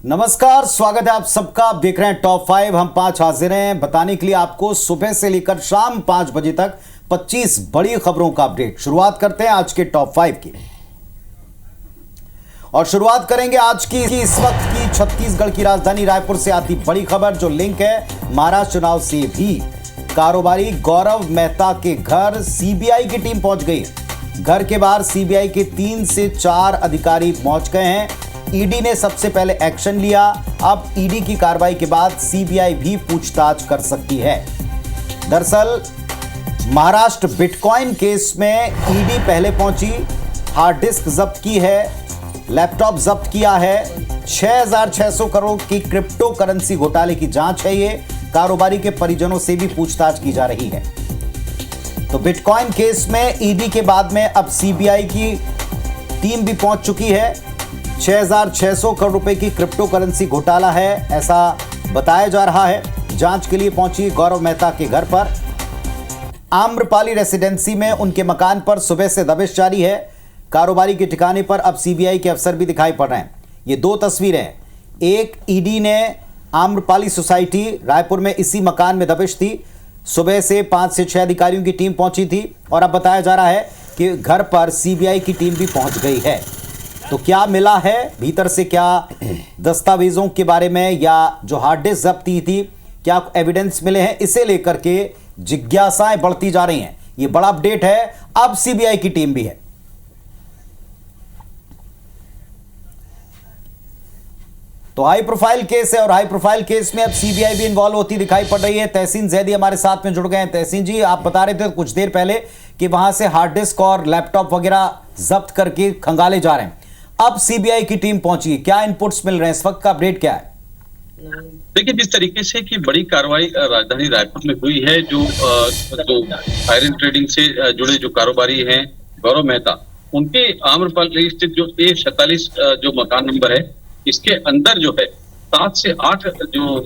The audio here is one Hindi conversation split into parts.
नमस्कार, स्वागत है आप सबका। आप देख रहे हैं टॉप 5। हम 5 हाजिर हैं बताने के लिए आपको सुबह से लेकर शाम 5 बजे तक 25 बड़ी खबरों का अपडेट। शुरुआत करते हैं आज के टॉप 5 की और शुरुआत करेंगे आज की इस वक्त की छत्तीसगढ़ की राजधानी रायपुर से आती बड़ी खबर, जो लिंक है महाराष्ट्र चुनाव से भी। कारोबारी गौरव मेहता के घर सीबीआई की टीम पहुंच गई है। घर के बाहर सीबीआई के 3 से 4 अधिकारी पहुंच गए हैं। ईडी ने सबसे पहले एक्शन लिया। अब ईडी की कार्रवाई के बाद सीबीआई भी पूछताछ कर सकती है। दरअसल महाराष्ट्र बिटकॉइन केस में ईडी पहले पहुंची, हार्ड डिस्क जब्त की है, लैपटॉप जब्त किया है। 6,600 करोड़ की क्रिप्टो करेंसी घोटाले की जांच है। ये कारोबारी के परिजनों से भी पूछताछ की जा रही है। तो बिटकॉइन केस में ईडी के बाद में अब सीबीआई की टीम भी पहुंच चुकी है। 6,600 करोड़ रुपए की क्रिप्टो करेंसी घोटाला है, ऐसा बताया जा रहा है। जांच के लिए पहुंची गौरव मेहता के घर पर। आम्रपाली रेसिडेंसी में उनके मकान पर सुबह से दबिश जारी है। कारोबारी के ठिकाने पर अब सीबीआई के अफसर भी दिखाई पड़ रहे हैं। ये 2 तस्वीरें हैं। एक ईडी ने आम्रपाली सोसाइटी रायपुर में इसी मकान में दबिश थी। सुबह से 5 से 6 अधिकारियों की टीम पहुंची थी और अब बताया जा रहा है कि घर पर सीबीआई की टीम भी पहुंच गई है। तो क्या मिला है भीतर से, क्या दस्तावेजों के बारे में या जो हार्ड डिस्क जब्त की थी, क्या एविडेंस मिले हैं, इसे लेकर के जिज्ञासाएं बढ़ती जा रही हैं। ये बड़ा अपडेट है। अब सीबीआई की टीम भी है। तो हाई प्रोफाइल केस है और हाई प्रोफाइल केस में अब सीबीआई भी इन्वॉल्व होती दिखाई पड़ रही है। तहसीन जैदी हमारे साथ में जुड़ गए हैं। तहसीन जी, आप बता रहे थे कुछ देर पहले कि वहां से हार्ड डिस्क और लैपटॉप वगैरह जब्त करके खंगाले जा रहे हैं। अब सीबीआई की टीम पहुंची है, क्या इनपुट्स मिल रहे हैं, इस वक्त का अपडेट क्या है? देखिए, जिस तरीके से कि बड़ी कार्रवाई राजधानी रायपुर में हुई है, जो आयरन ट्रेडिंग से जुड़े जो कारोबारी हैं गौरव मेहता, उनके आम्रपाली स्थित जो A47 जो मकान नंबर है, इसके अंदर जो है 7 से 8 जो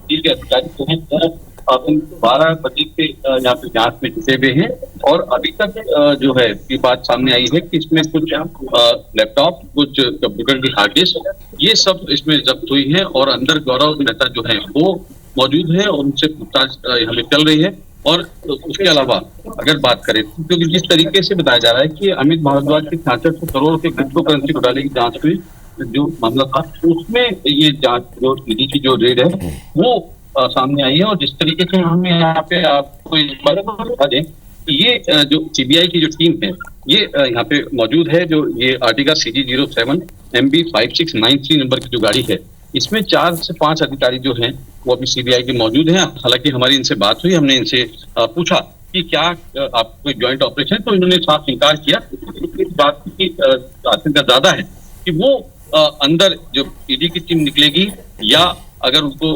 अधिकारी जो है वो 12 बजे से यहाँ पे जांच में जुटे हुए हैं। और अभी तक जो है ये बात सामने आई है कि इसमें कुछ लैपटॉप, कुछ कंप्यूटर की हार्ड डिस्क, ये सब इसमें जब्त हुई है और अंदर गौरव मेहता जो है वो मौजूद है और उनसे पूछताछ यहाँ पे चल रही है। और उसके अलावा अगर बात करें, क्योंकि जिस तरीके से बताया जा रहा है कि अमित भारद्वाज की 6600 करोड़ के क्रिप्टो करेंसी घोटाले की जांच हुई, जो मामला था उसमें ये जांच जो ईडी की जो रेड है वो सामने आई है। और जिस तरीके से हम यहाँ पे आपको इस बारे में बता दें, ये जो सीबीआई की जो टीम है ये यहाँ पे मौजूद है। जो ये आर्टिका CG07 MB 5693 नंबर की जो गाड़ी है, इसमें 4 से 5 अधिकारी जो हैं वो अभी सीबीआई के मौजूद हैं। हालांकि हमारी इनसे बात हुई, हमने इनसे पूछा कि क्या आप कोई ज्वाइंट ऑपरेशन, तो इन्होंने साफ इनकार किया। इस बात की आशंका ज्यादा है कि वो अंदर जो ईडी की टीम निकलेगी या अगर उनको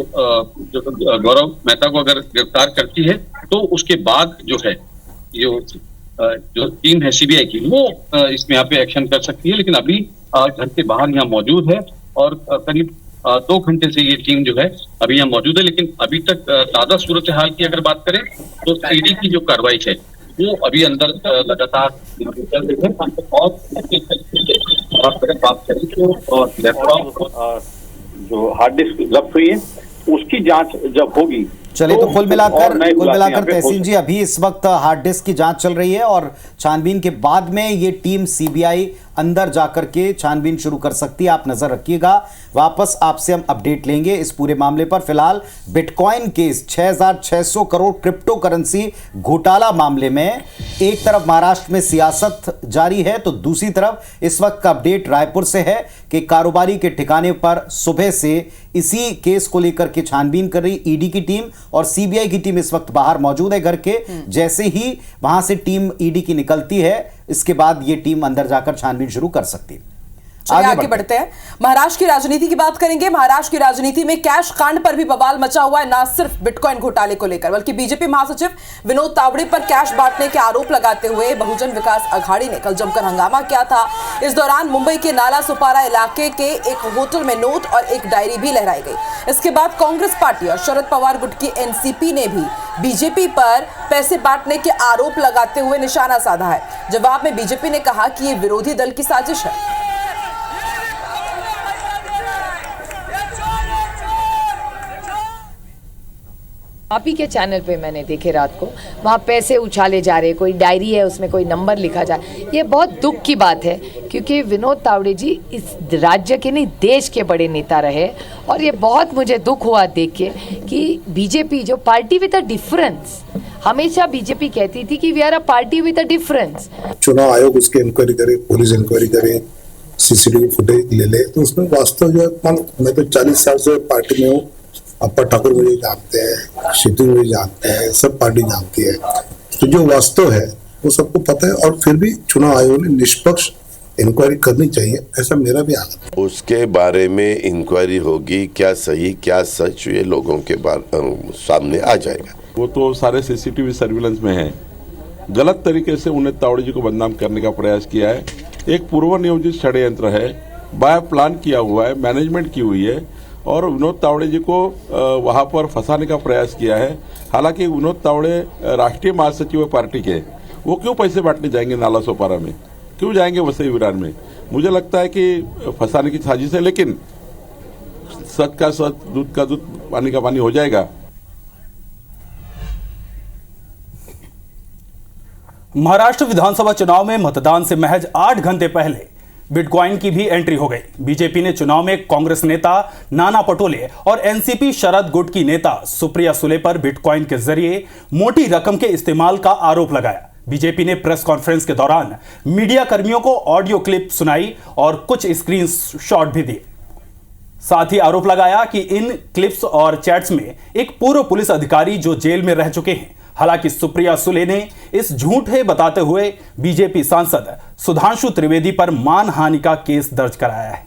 जो गौरव मेहता को अगर गिरफ्तार करती है तो उसके बाद जो है जो टीम है सीबीआई की वो इसमें यहाँ पे एक्शन कर सकती है। लेकिन अभी घर के बाहर यहाँ मौजूद है और करीब 2 घंटे से ये टीम जो है अभी यहाँ मौजूद है। लेकिन अभी तक ताजा सूरत हाल की अगर बात करें तो ईडी की जो कार्रवाई है वो अभी अंदर लगातार चल रही है। और अगर बात करें तो लैपटॉप जो हार्ड डिस्क जब्त हुई है उसकी जांच जब होगी, चलिए तो कुल मिलाकर तहसीन जी, अभी इस वक्त हार्ड डिस्क की जांच चल रही है और छानबीन के बाद में ये टीम सीबीआई अंदर जाकर के छानबीन शुरू कर सकती है। आप नजर रखिएगा, वापस आपसे हम अपडेट लेंगे इस पूरे मामले पर। फिलहाल bitcoin case 6,600 crore crypto currency घोटाला मामले में एक तरफ महाराष्ट्र में सियासत जारी है तो दूसरी तरफ इस वक्त का अपडेट रायपुर से है कि कारोबारी के ठिकाने पर सुबह से इसी केस को लेकर के छानबीन कर रही ईडी की टीम और सीबीआई की टीम इस वक्त बाहर मौजूद है घर के। जैसे ही वहां से टीम ईडी की निकलती है, इसके बाद ये टीम अंदर जाकर छानबीन शुरू कर सकती है। आगे बढ़ते हैं। महाराष्ट्र की राजनीति की बात करेंगे। महाराष्ट्र की राजनीति में कैश कांड पर भी बवाल मचा हुआ है, ना सिर्फ बिटकॉइन घोटाले को लेकर बल्कि बीजेपी महासचिव विनोद तावड़े पर कैश बांटने के आरोप लगाते हुए बहुजन विकास अघाड़ी ने कल जमकर हंगामा किया था। इस दौरान मुंबई के नाला सुपारा इलाके के एक होटल में नोट और एक डायरी भी लहराई गई। इसके बाद कांग्रेस पार्टी और शरद पवार गुट की एनसीपी ने भी बीजेपी पर पैसे बांटने के आरोप लगाते हुए निशाना साधा है। जवाब में बीजेपी ने कहा कि ये विरोधी दल की साजिश है। आप ही के चैनल पे मैंने देखे रात को, वहाँ पैसे उछाले जा रहे, कोई डायरी है उसमें कोई नंबर लिखा जा, ये बहुत दुख की बात है क्योंकि विनोद तावड़े जी इस राज्य के नहीं देश के बड़े नेता रहे और ये बहुत मुझे दुख हुआ देख के कि बीजेपी जो पार्टी विद अ डिफरेंस, हमेशा बीजेपी कहती थी कि we are a party with a difference. चुनाव आयोग उसकी इंक्वायरी करे, पुलिस इंक्वायरी करे, सीसीटीवी फुटेज ले ले, तो उसमें वास्तव जो है, मैं तो 40 साल से पार्टी में हूँ, अप्पा ठाकुर मुझे जानते हैं, सीटू मुझे जानते हैं, सब पार्टी जानती है, तो जो वास्तव है वो सबको पता है और फिर भी चुनाव आयोग ने निष्पक्ष इंक्वायरी करनी चाहिए, ऐसा मेरा भी आग्रह है। उसके बारे में इंक्वायरी होगी, क्या सही क्या सच ये लोगों के सामने आ जाएगा। वो तो सारे सीसीटीवी सर्विलेंस में है। गलत तरीके से उन्हें तावड़े जी को बदनाम करने का प्रयास किया है। एक पूर्व नियोजित षड्यंत्र है, बाय प्लान किया हुआ है, मैनेजमेंट की हुई है और विनोद तावड़े जी को वहां पर फंसाने का प्रयास किया है। हालांकि विनोद तावड़े राष्ट्रीय महासचिव पार्टी के, वो क्यों पैसे बांटने जाएंगे नाला सोपारा में, क्यों जाएंगे वसई विरार में? मुझे लगता है कि फंसाने की साजिश है, लेकिन सच का सच, दूध का दूध, पानी का पानी हो जाएगा। महाराष्ट्र विधानसभा चुनाव में मतदान से महज 8 घंटे पहले बिटकॉइन की भी एंट्री हो गई। बीजेपी ने चुनाव में कांग्रेस नेता नाना पटोले और एनसीपी शरद गुट की नेता सुप्रिया सुले पर बिटकॉइन के जरिए मोटी रकम के इस्तेमाल का आरोप लगाया। बीजेपी ने प्रेस कॉन्फ्रेंस के दौरान मीडिया कर्मियों को ऑडियो क्लिप सुनाई और कुछ स्क्रीन शॉट भी दिए। साथ ही आरोप लगाया कि इन क्लिप्स और चैट्स में एक पूर्व पुलिस अधिकारी जो जेल में रह चुके हैं। हालांकि सुप्रिया सुले ने इस झूठे बताते हुए बीजेपी सांसद सुधांशु त्रिवेदी पर मानहानि का केस दर्ज कराया है।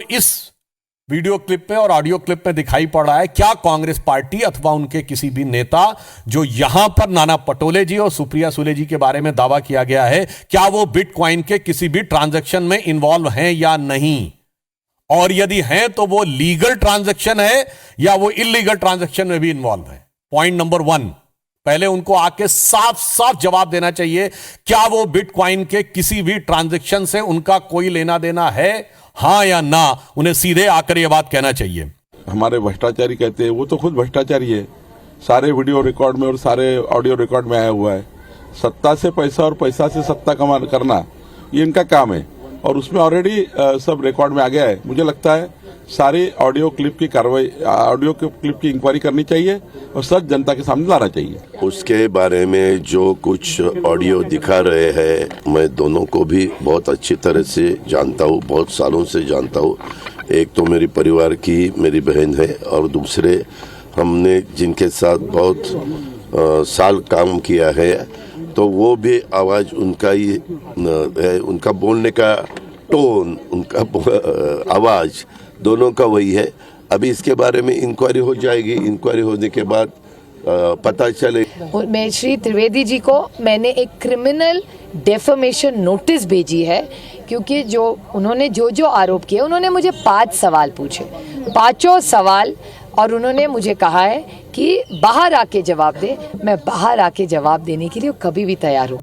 इस वीडियो क्लिप में और ऑडियो क्लिप में दिखाई पड़ रहा है क्या कांग्रेस पार्टी अथवा उनके किसी भी नेता, जो यहां पर नाना पटोले जी और सुप्रिया सुले जी के बारे में दावा किया गया है, क्या वो बिटकॉइन के किसी भी ट्रांजैक्शन में इन्वॉल्व हैं या नहीं, और यदि हैं तो वो लीगल ट्रांजैक्शन है या वो इलीगल ट्रांजैक्शन में भी इन्वॉल्व है। पॉइंट नंबर 1, पहले उनको आके साफ साफ जवाब देना चाहिए, क्या वो बिटकॉइन के किसी भी ट्रांजैक्शन से उनका कोई लेना देना है, हां या ना? उन्हें सीधे आकर यह बात कहना चाहिए। हमारे भ्रष्टाचारी कहते हैं, वो तो खुद भ्रष्टाचारी है। सारे वीडियो रिकॉर्ड में और सारे ऑडियो रिकॉर्ड में आया हुआ है। सत्ता से पैसा और पैसा से सत्ता करना, ये इनका काम है और उसमें ऑलरेडी सब रिकॉर्ड में आ गया है। मुझे लगता है सारी ऑडियो क्लिप की कार्रवाई, ऑडियो क्लिप की इंक्वायरी करनी चाहिए और सच जनता के सामने लाना चाहिए। उसके बारे में जो कुछ ऑडियो दिखा रहे हैं, मैं दोनों को भी बहुत अच्छी तरह से जानता हूँ, बहुत सालों से जानता हूँ। एक तो मेरी परिवार की मेरी बहन है और दूसरे हमने जिनके साथ बहुत साल काम किया है, तो वो भी आवाज़ उनका ही है, उनका बोलने का टोन, उनका आवाज़ दोनों का वही है। अभी इसके बारे में इंक्वायरी हो जाएगी, इंक्वायरी होने के बाद पता चले। मैं श्री त्रिवेदी जी को मैंने एक क्रिमिनल डेफमेशन नोटिस भेजी है क्योंकि जो उन्होंने जो आरोप किए, उन्होंने मुझे 5 सवाल पूछे, 5 सवाल, और उन्होंने मुझे कहा है कि बाहर आके जवाब दे। मैं बाहर आके जवाब देने के लिए कभी भी तैयार हूँ।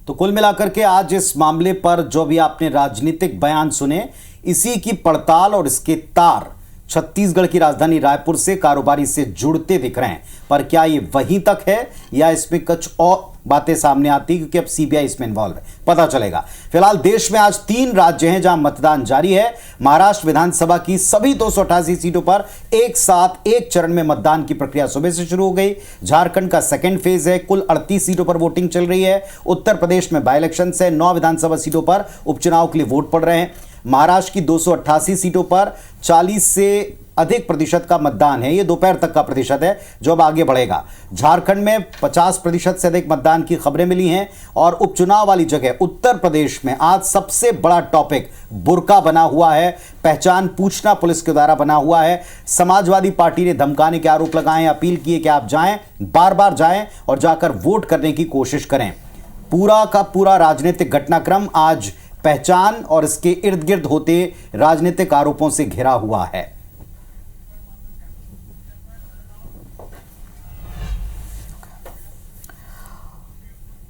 तो कुल मिलाकर के आज इस मामले पर जो भी आपने राजनीतिक बयान सुने, इसी की पड़ताल और इसके तार छत्तीसगढ़ की राजधानी रायपुर से कारोबारी से जुड़ते दिख रहे हैं। पर क्या ये वहीं तक है या इसमें कुछ और बातें सामने आती, क्योंकि अब सीबीआई इसमें इन्वॉल्व है, पता चलेगा। फिलहाल देश में आज 3 राज्य हैं जहां मतदान जारी है। महाराष्ट्र विधानसभा की सभी 288 सीटों पर एक साथ एक चरण में मतदान की प्रक्रिया सुबह से शुरू हो गई। झारखंड का सेकेंड फेज है, कुल 38 सीटों पर वोटिंग चल रही है। उत्तर प्रदेश में बाई इलेक्शन से 9 विधानसभा सीटों पर उपचुनाव के लिए वोट पड़ रहे हैं। महाराष्ट्र की 288 सीटों पर 40 से अधिक प्रतिशत का मतदान है। यह दोपहर तक का प्रतिशत है जो अब आगे बढ़ेगा। झारखंड में 50% से अधिक मतदान की खबरें मिली हैं। और उपचुनाव वाली जगह उत्तर प्रदेश में आज सबसे बड़ा टॉपिक बुर्का बना हुआ है। पहचान पूछना पुलिस के द्वारा बना हुआ है। समाजवादी पार्टी ने धमकाने के आरोप लगाए हैं, अपील की है कि आप जाएं, बार बार जाएं और जाकर वोट करने की कोशिश करें। पूरा का पूरा राजनीतिक घटनाक्रम आज पहचान और इसके इर्द गिर्द होते राजनीतिक आरोपों से घिरा हुआ है।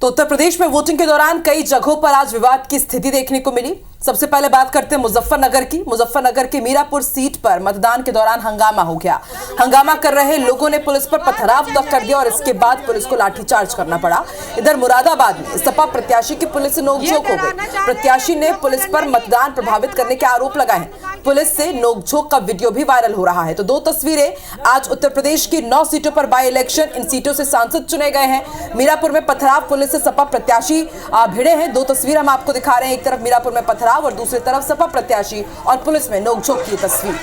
तो तो उत्तर प्रदेश में वोटिंग के दौरान कई जगहों पर आज विवाद की स्थिति देखने को मिली। सबसे पहले बात करते हैं मुजफ्फरनगर की। मुजफ्फरनगर के मीरापुर सीट पर मतदान के दौरान हंगामा हो गया। हंगामा कर रहे लोगों ने पुलिस पर पथराव तक कर दिया और इसके बाद पुलिस को लाठीचार्ज करना पड़ा। इधर मुरादाबाद में सपा प्रत्याशी की पुलिस से नोकझोंक हो गई। प्रत्याशी ने पुलिस पर मतदान प्रभावित करने के आरोप लगाए हैं। पुलिस से नोकझोंक का वीडियो भी वायरल हो रहा है। तो दो तस्वीरें। आज उत्तर प्रदेश की 9 सीटों पर बाई इलेक्शन, इन सीटों से सांसद चुने गए हैं। मीरापुर में पथराव, पुलिस से सपा प्रत्याशी भिड़े हैं। दो तस्वीर हम आपको दिखा रहे हैं। एक तरफ मीरापुर में पथराव और दूसरी तरफ सपा प्रत्याशी और पुलिस में नोकझोंक की तस्वीर।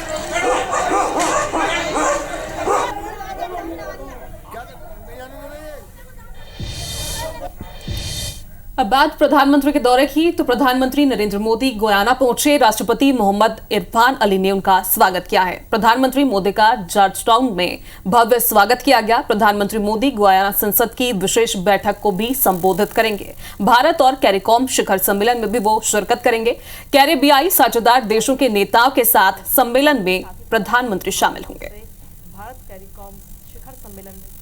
अब बात प्रधानमंत्री के दौरे की, तो प्रधानमंत्री नरेंद्र मोदी गुयाना पहुंचे। राष्ट्रपति मोहम्मद इरफान अली ने उनका स्वागत किया है। प्रधानमंत्री मोदी का जॉर्जटाउन में भव्य स्वागत किया गया। प्रधानमंत्री मोदी गुयाना संसद की विशेष बैठक को भी संबोधित करेंगे। भारत और कैरिकॉम शिखर सम्मेलन में भी वो शिरकत करेंगे। कैरेबियाई साझेदार देशों के नेताओं के साथ सम्मेलन में प्रधानमंत्री शामिल होंगे। भारत कैरिकॉम शिखर सम्मेलन में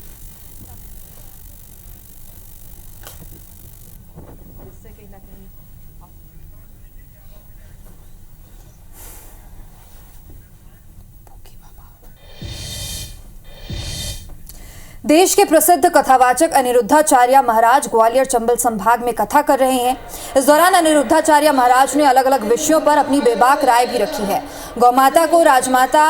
देश के प्रसिद्ध कथावाचक अनिरुद्धाचार्य महाराज ग्वालियर चंबल संभाग में कथा कर रहे हैं। इस दौरान अनिरुद्धाचार्य महाराज ने अलग अलग विषयों पर अपनी बेबाक राय भी रखी है। गौमाता को राजमाता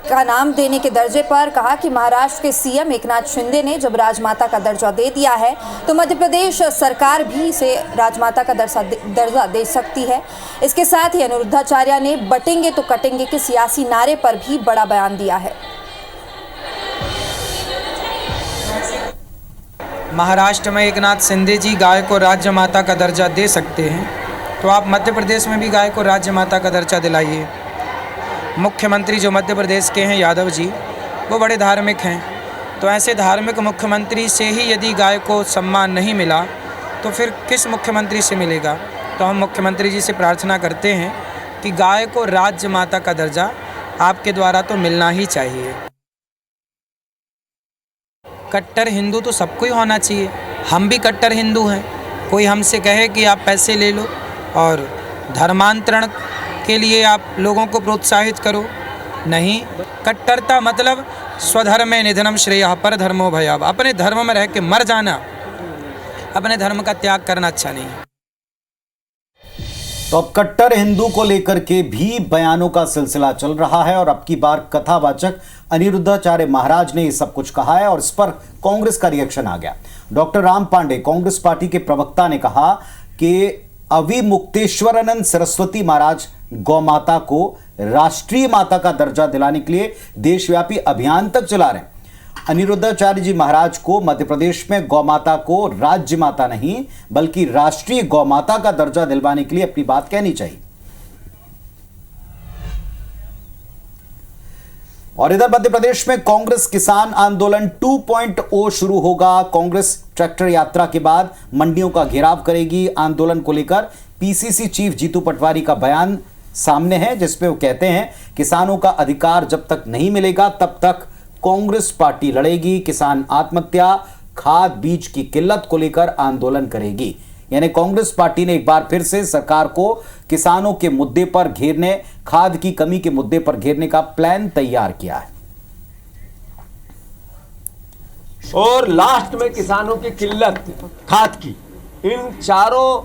का नाम देने के दर्जे पर कहा कि महाराष्ट्र के सीएम एकनाथ शिंदे ने जब राजमाता का दर्जा दे दिया है तो मध्य प्रदेश सरकार भी इसे राजमाता का दर्जा दे सकती है। इसके साथ ही अनिरुद्धाचार्य ने बटेंगे तो कटेंगे के सियासी नारे पर भी बड़ा बयान दिया है। महाराष्ट्र में एकनाथ शिंदे जी गाय को राज्य माता का दर्जा दे सकते हैं, तो आप मध्य प्रदेश में भी गाय को राज्य माता का दर्जा दिलाइए। मुख्यमंत्री जो मध्य प्रदेश के हैं यादव जी, वो बड़े धार्मिक हैं, तो ऐसे धार्मिक मुख्यमंत्री से ही यदि गाय को सम्मान नहीं मिला तो फिर किस मुख्यमंत्री से मिलेगा। तो हम मुख्यमंत्री जी से प्रार्थना करते हैं कि गाय को राज्य माता का दर्जा आपके द्वारा तो मिलना ही चाहिए। कट्टर हिंदू तो सबको ही होना चाहिए। हम भी कट्टर हिंदू हैं। कोई हमसे कहे कि आप पैसे ले लो और धर्मांतरण के लिए आप लोगों को प्रोत्साहित करो, नहीं। कट्टरता मतलब स्वधर्मे निधनम श्रेयः परधर्मो भयावह। अपने धर्म में रह के मर जाना, अपने धर्म का त्याग करना अच्छा नहीं। तो अब कट्टर हिंदू को लेकर के भी बयानों का सिलसिला चल रहा है और अब की बार कथावाचक अनिरुद्धाचार्य महाराज ने ये सब कुछ कहा है और इस पर कांग्रेस का रिएक्शन आ गया। डॉक्टर राम पांडे, कांग्रेस पार्टी के प्रवक्ता, ने कहा कि अविमुक्तेश्वरानंद सरस्वती महाराज गौमाता को राष्ट्रीय माता का दर्जा दिलाने के लिए देशव्यापी अभियान तक चला रहे हैं। अनिरुद्धाचार्य जी महाराज को मध्य प्रदेश में गौमाता को राज्य माता नहीं बल्कि राष्ट्रीय गौमाता का दर्जा दिलवाने के लिए अपनी बात कहनी चाहिए। और इधर मध्य प्रदेश में कांग्रेस किसान आंदोलन 2.0 शुरू होगा। कांग्रेस ट्रैक्टर यात्रा के बाद मंडियों का घेराव करेगी। आंदोलन को लेकर पीसीसी चीफ जीतू पटवारी का बयान सामने है, जिसमें वो कहते हैं किसानों का अधिकार जब तक नहीं मिलेगा तब तक कांग्रेस पार्टी लड़ेगी। किसान आत्महत्या, खाद बीज की किल्लत को लेकर आंदोलन करेगी। यानी कांग्रेस पार्टी ने एक बार फिर से सरकार को किसानों के मुद्दे पर घेरने, खाद की कमी के मुद्दे पर घेरने का प्लान तैयार किया है। और लास्ट में किसानों की किल्लत, खाद की, इन चारों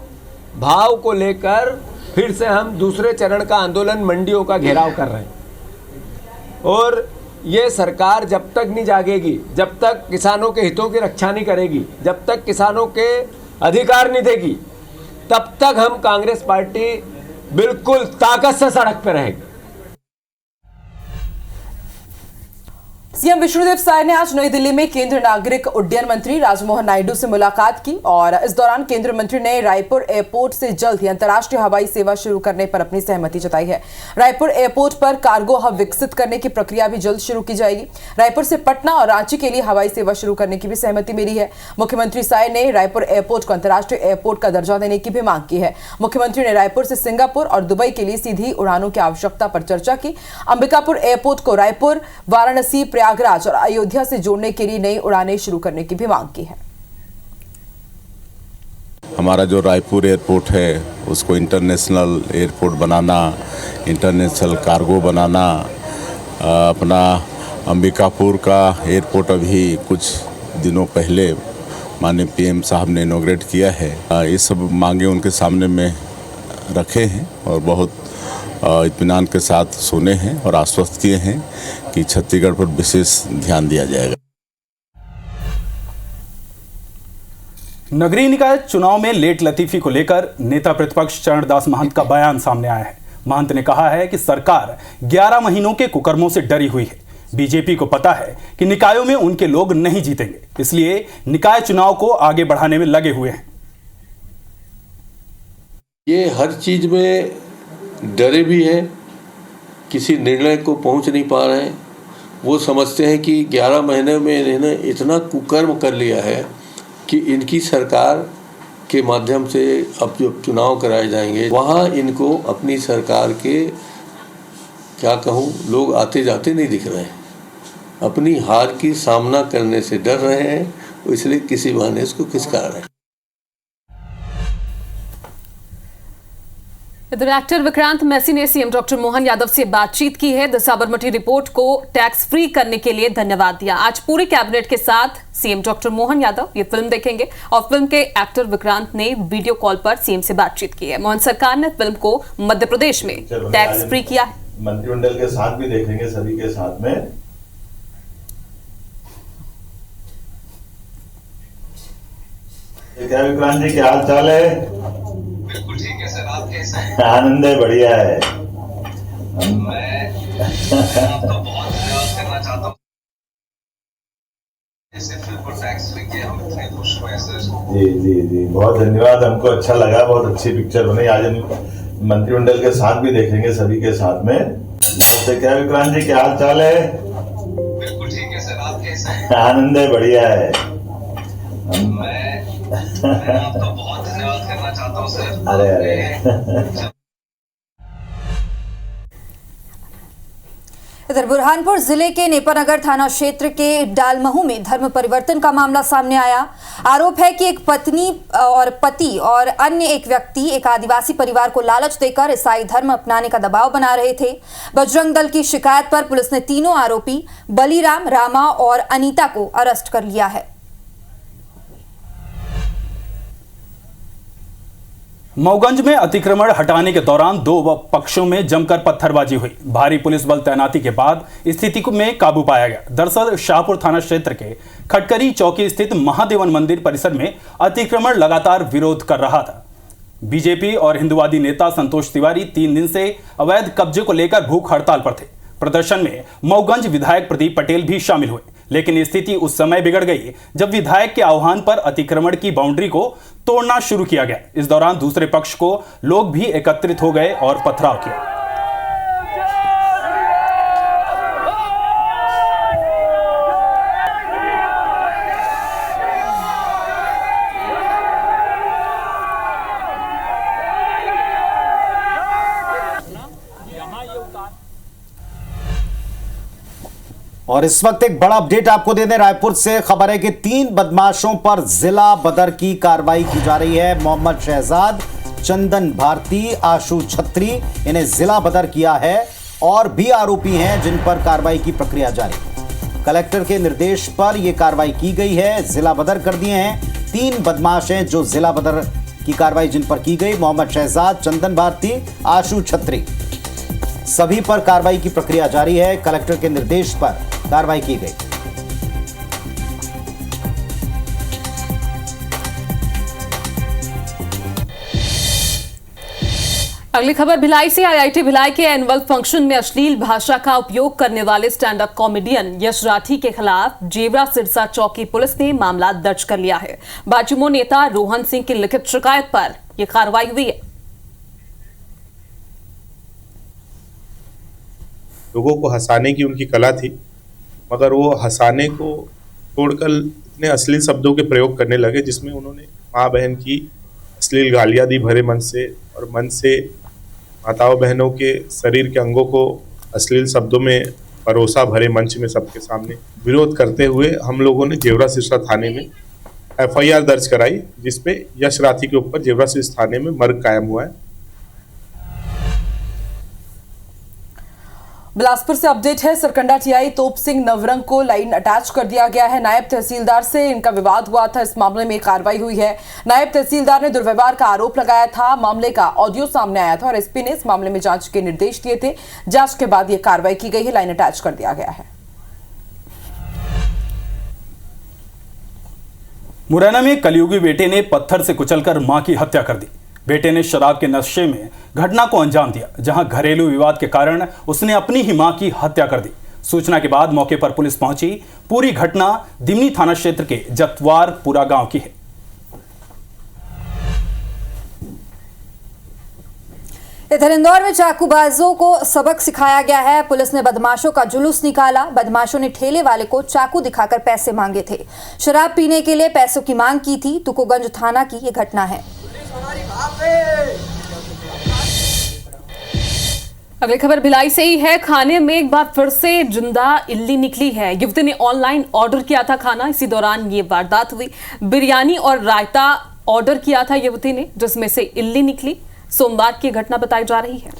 भाव को लेकर फिर से हम दूसरे चरण का आंदोलन मंडियों का घेराव कर रहे हैं। और ये सरकार जब तक नहीं जागेगी, जब तक किसानों के हितों की रक्षा नहीं करेगी, जब तक किसानों के अधिकार नहीं देगी, तब तक हम कांग्रेस पार्टी बिल्कुल ताकत से सड़क पर रहेगी। सीएम विष्णुदेव साय ने आज नई दिल्ली में केंद्रीय नागरिक उड्डयन मंत्री राजमोहन नायडू से मुलाकात की और इस दौरान केंद्रीय मंत्री ने रायपुर एयरपोर्ट से जल्द ही अंतर्राष्ट्रीय हवाई सेवा शुरू करने पर अपनी सहमति जताई है। रायपुर एयरपोर्ट पर कार्गो हब विकसित करने की प्रक्रिया भी जल्द शुरू की जाएगी। रायपुर से पटना और रांची के लिए हवाई सेवा शुरू करने की भी सहमति मिली है। मुख्यमंत्री साय ने रायपुर एयरपोर्ट को अंतर्राष्ट्रीय एयरपोर्ट का दर्जा देने की भी मांग की है। मुख्यमंत्री ने रायपुर से सिंगापुर और दुबई के लिए सीधी उड़ानों की आवश्यकता पर चर्चा की। अंबिकापुर एयरपोर्ट को रायपुर, वाराणसी, प्रयागराज और अयोध्या से जोड़ने के लिए नई उड़ानें शुरू करने की भी मांग की है। हमारा जो रायपुर एयरपोर्ट है उसको इंटरनेशनल एयरपोर्ट बनाना, इंटरनेशनल कार्गो बनाना, अपना अंबिकापुर का एयरपोर्ट अभी कुछ दिनों पहले माननीय पीएम साहब ने इनॉग्रेट किया है। ये सब मांगे उनके सामने में रखे हैं और बहुत इत्मीनान के साथ सुने हैं और आश्वस्त किए हैं कि छत्तीसगढ़ पर विशेष ध्यान दिया जाएगा। नगरीय निकाय चुनाव में लेट लतीफी को लेकर नेता प्रतिपक्ष चरणदास महंत का बयान सामने आया है। महंत ने कहा है कि सरकार 11 महीनों के कुकर्मों से डरी हुई है। बीजेपी को पता है कि निकायों में उनके लोग नहीं जीतेंगे, इसलिए निकाय चुनाव को आगे बढ़ाने में लगे हुए हैं। ये हर चीज में डरे भी हैं, किसी निर्णय को पहुंच नहीं पा रहे हैं। वो समझते हैं कि 11 महीने में इन्होंने इतना कुकर्म कर लिया है कि इनकी सरकार के माध्यम से अब जो चुनाव कराए जाएंगे वहाँ इनको अपनी सरकार के क्या कहूँ लोग आते जाते नहीं दिख रहे हैं। अपनी हार की सामना करने से डर रहे हैं, इसलिए किसी बहाने इसको खिसका रहे हैं। इधर एक्टर विक्रांत मैसी ने सीएम डॉक्टर मोहन यादव से बातचीत की है। द साबरमती रिपोर्ट को टैक्स फ्री करने के लिए धन्यवाद दिया। आज पूरी कैबिनेट के साथ सीएम डॉक्टर मोहन यादव ये फिल्म देखेंगे और फिल्म के एक्टर विक्रांत ने वीडियो कॉल पर सीएम से बातचीत की है। मोहन सरकार ने फिल्म को मध्य प्रदेश में टैक्स फ्री किया है। मंत्रिमंडल के साथ भी देखेंगे, सभी के साथ में। क्या विक्रांत जी, क्या हाल चाल है? बिल्कुल ठीक है सर, आप कैसे हैं? आनंद है, बढ़िया है। मैं आपका बहुत धन्यवाद करना चाहता हूँ। जैसे फिल्म को टैक्स फ्री किया, हम इतने खुश हुए सर। जी जी जी, बहुत धन्यवाद, हमको अच्छा लगा, बहुत अच्छी पिक्चर बनी। आज हम मंत्रिमंडल के साथ भी देखेंगे, सभी के साथ में। तो क्या विक्रांत जी, क्या हाल चाल है? बिल्कुल ठीक है सर, आप कैसे हैं? आनंद है, बढ़िया है। मैं आपका बहुत धन्यवाद करना चाहता हूँ सर। अरे इधर बुरहानपुर जिले के नेपानगर थाना क्षेत्र के डालमहू में धर्म परिवर्तन का मामला सामने आया। आरोप है कि एक पत्नी और पति और अन्य एक व्यक्ति एक आदिवासी परिवार को लालच देकर ईसाई धर्म अपनाने का दबाव बना रहे थे। बजरंग दल की शिकायत पर पुलिस ने तीनों आरोपी बलीराम, रामा और अनीता को अरेस्ट कर लिया है। मऊगंज में अतिक्रमण हटाने के दौरान दो पक्षों में जमकर पत्थरबाजी हुई। भारी पुलिस बल तैनाती के बाद स्थिति में काबू पाया गया। दरअसल शाहपुर थाना क्षेत्र के खटकरी चौकी स्थित महादेवन मंदिर परिसर में अतिक्रमण लगातार विरोध कर रहा था। बीजेपी और हिंदुवादी नेता संतोष तिवारी 3 दिन से अवैध कब्जे को लेकर भूख हड़ताल पर थे। प्रदर्शन में मऊगंज विधायक प्रदीप पटेल भी शामिल हुए, लेकिन स्थिति उस समय बिगड़ गई जब विधायक के आह्वान पर अतिक्रमण की बाउंड्री को तोड़ना शुरू किया गया। इस दौरान दूसरे पक्ष को लोग भी एकत्रित हो गए और पथराव किया। और इस वक्त एक बड़ा अपडेट आपको दे दें, रायपुर से खबर है कि 3 बदमाशों पर जिला बदर की कार्रवाई की जा रही है। मोहम्मद शहजाद, चंदन भारती, आशु छत्री, इन्हें जिला बदर किया है और भी आरोपी हैं जिन पर कार्रवाई की प्रक्रिया जारी है। कलेक्टर के निर्देश पर यह कार्रवाई की गई है, जिला बदर कर दिए हैं। 3 बदमाश हैं जो जिला बदर की कार्रवाई जिन पर की गई। मोहम्मद शहजाद, चंदन भारती, आशु छत्री, सभी पर कार्रवाई की प्रक्रिया जारी है। कलेक्टर के निर्देश पर कार्रवाई की गई। अगली खबर भिलाई से। आईआईटी भिलाई के एनुअल फंक्शन में अश्लील भाषा का उपयोग करने वाले स्टैंड अप कॉमेडियन यश राठी के खिलाफ जेवरा सिरसा चौकी पुलिस ने मामला दर्ज कर लिया है। भाजपा नेता रोहन सिंह की लिखित शिकायत पर यह कार्रवाई हुई है। लोगों को हंसाने की उनकी कला थी, मगर वो हंसाने को छोड़कर इतने अश्लील शब्दों के प्रयोग करने लगे जिसमें उन्होंने माँ बहन की अश्लील गालियाँ दी भरे मन से, और मन से माताओं बहनों के शरीर के अंगों को अश्लील शब्दों में परोसा भरे मंच में सबके सामने। विरोध करते हुए हम लोगों ने जेवरा सिरसा थाने में FIR दर्ज कराई, जिसपे यश राठी के ऊपर जेवरा सिंह थाने में मर्ग कायम हुआ है। बिलासपुर से अपडेट है। सरकंडा टीआई तोप सिंह नवरंग को लाइन अटैच कर दिया गया है। नायब तहसीलदार से इनका विवाद हुआ था, इस मामले में कार्रवाई हुई है। नायब तहसीलदार ने दुर्व्यवहार का आरोप लगाया था, मामले का ऑडियो सामने आया था और एसपी ने इस मामले में जांच के निर्देश दिए थे। जांच के बाद यह कार्रवाई की गई है, लाइन अटैच कर दिया गया है। मुरैना में कलयुगी बेटे ने पत्थर से कुचलकर मां की हत्या कर दी। बेटे ने शराब के नशे में घटना को अंजाम दिया, जहां घरेलू विवाद के कारण उसने अपनी ही मां की हत्या कर दी। सूचना के बाद मौके पर पुलिस पहुंची। पूरी घटना दिमनी थाना क्षेत्र के जतवारपुरा गांव की है। इधर इंदौर में चाकूबाजों को सबक सिखाया गया है। पुलिस ने बदमाशों का जुलूस निकाला। बदमाशों ने ठेले वाले को चाकू दिखाकर पैसे मांगे थे। शराब पीने के लिए पैसों की मांग की थी। तुकोगंज थाना की यह घटना है। अगली खबर भिलाई से ही है। खाने में एक बार फिर से जिंदा इल्ली निकली है। युवती ने ऑनलाइन ऑर्डर किया था खाना, इसी दौरान ये वारदात हुई। बिरयानी और रायता ऑर्डर किया था युवती ने, जिसमें से इल्ली निकली। सोमवार की घटना बताई जा रही है।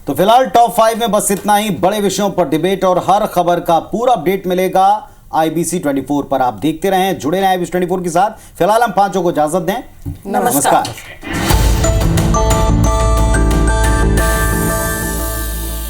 तो फिलहाल टॉप 5 में बस इतना ही। बड़े विषयों पर डिबेट और हर खबर का पूरा अपडेट मिलेगा IBC 24 पर। आप देखते रहें, जुड़े रहें IBC 24 के साथ। फिलहाल हम 5 को इजाजत दें। नमस्कार।